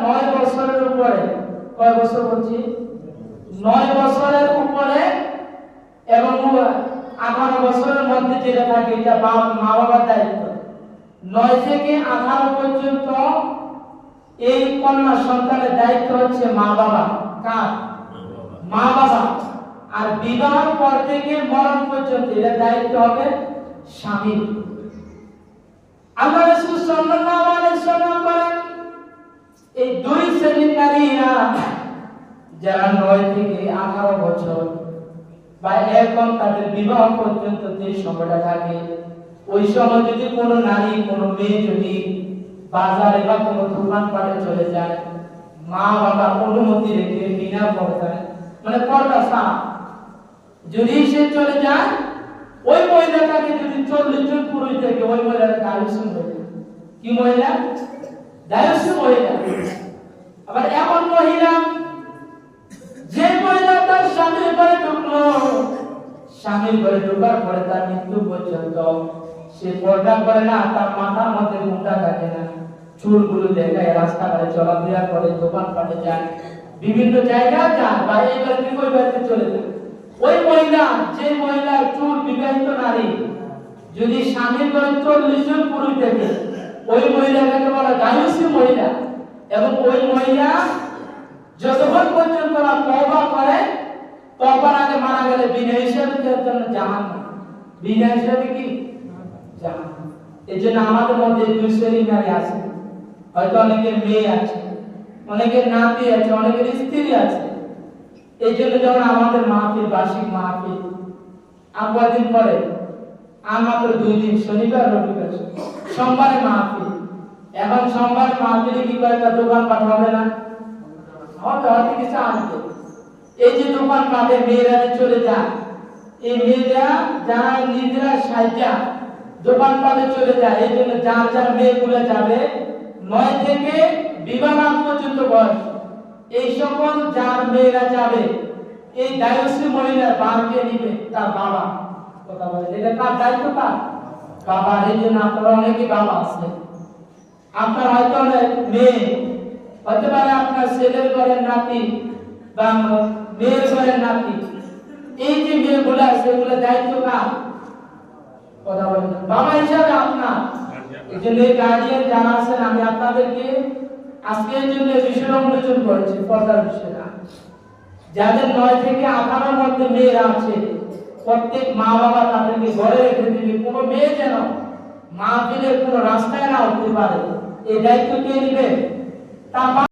9 বছরের উপরে, কয় বছর বলছি, 9 বছরের উপরে এবং 18 বছরের মধ্যে যেটা থাকে এটা মা বাবার দায়িত্ব। 9 থেকে 18 পর্যন্ত এই কন্যা সন্তানের দায়িত্ব হচ্ছে মা বাবা। কার? মা বাবা। আর বিবাহের পর থেকে মরণ পর্যন্ত এটা দায়িত্ব হবে স্বামীর। আল্লাহ রাসূল সাল্লাল্লাহু আলাইহি ওয়াসাল্লাম বলেন, এই দুই শ্রেণীর নারীরা যারা 9 থেকে 18 বছর বা এরকম তাদের বিবাহ পর্যন্ত যে সময়টা থাকে, ওই সময় যদি কোনো নারী কোনো মেয়ে যদি বাজারে বা কোনো দোকানপাটে চলে যায়, মা বাবা অনুমতি রেখে বিনা পর্দায়, মানে পর্দা ছাড়া যদি সে চলে যায়, ওই মহিলাটাকে যদি 40 জন পুরুষ থেকে ওই মহিলার দায়িত্ব মহিলা। কি মহিলা? দায়িত্ব মহিলা। আবার এমন মহিলা যে মহিলা তার স্বামীর ঘরে ঢুকলো, স্বামীর ঘরে ঢোকার পরে তার মৃত্যু পর্যন্ত সে পর্দা করে না, তার মাথার মধ্যে মুন্ডা থাকে না, চুলগুলো দেখায়, রাস্তাঘাটে চলাফেরা করে, দোকানপাটে যায়, বিভিন্ন জায়গায় যায়, বা এই বাড়িতে ওই বাড়িতে চলে যায়। ওই মহিলা, যে মহিলার চুল, বিবাহিত নারী যদি স্বামীর ঘরে 40 জন পুরুষ দেখে, ওই মহিলাকে বলা দায়ুসী মহিলা। এবং ওই মহিলা যতক্ষণ পর্যন্ত না তওবা করে, তওবার আগে মারা গেলে বিনা হিসাবে জন্য জাহান্নাম। বিনা হিসাবে কি? জাহান্নাম। এজন্য আমাদের মধ্যে দুই শ্রেণীর নারী আছে। হয়তো অনেকের মেয়ে আছে, অনেকের নাতি আছে, অনেকের স্ত্রী আছে। এই জন্য যখন আমাদের মাহফিল, বার্ষিক মাহফিল দিন পরে, আর মাত্র 2 দিন, শনিবার রবিবার, সোমবারে মাহফিল। এখন সোমবারে মাহফিলে কি কয়েকটা দোকান পাঠাবে না? হবে, হয়তো কিছু আসবে। এই যে দোকান পাঠে মেয়েরা চলে যায়, এই মেয়েরা যারা নিজেরা সাইজা দোকান পাঠে চলে যায়, এই জন্য যার যার মেয়েগুলো যাবে 9 থেকে বিবাহ পর্যন্ত বয়স, এই সকল যার মেয়েরা যাবে, এই দায়ুসী মহিলার বাড়িতে নিবে তার বাবা। কথা বলে, এটা কার দায়িত্ব? কার? বাবার। এই জন্য আপনারা অনেকে বাবা আছে, আপনার হয়তো অনেক মেয়ে, হতে পারে আপনার ছেলের ঘরের নাতি বা মেয়ের ঘরের নাতি। এই যে মেয়েগুলো আছে, এগুলো দায়িত্ব কার? কথা বলেন, বাবা হিসাবে আপনার। এই জন্য গার্ডিয়ান যারা আছেন, আমি আপনাদেরকে আজকে এই জন্য বিষয় উন্মোচন করেছি, পর্দার বিষয়টা। যাদের 9 থেকে 18 মধ্যে মেয়েরা আছে, প্রত্যেক মা বাবা তাদেরকে ঘরে রেখে দিবে, কোনো মেয়ে যেন মাহফিলের কোনো রাস্তায় না উঠতে পারে। এই দায়িত্ব কে নেবে? তার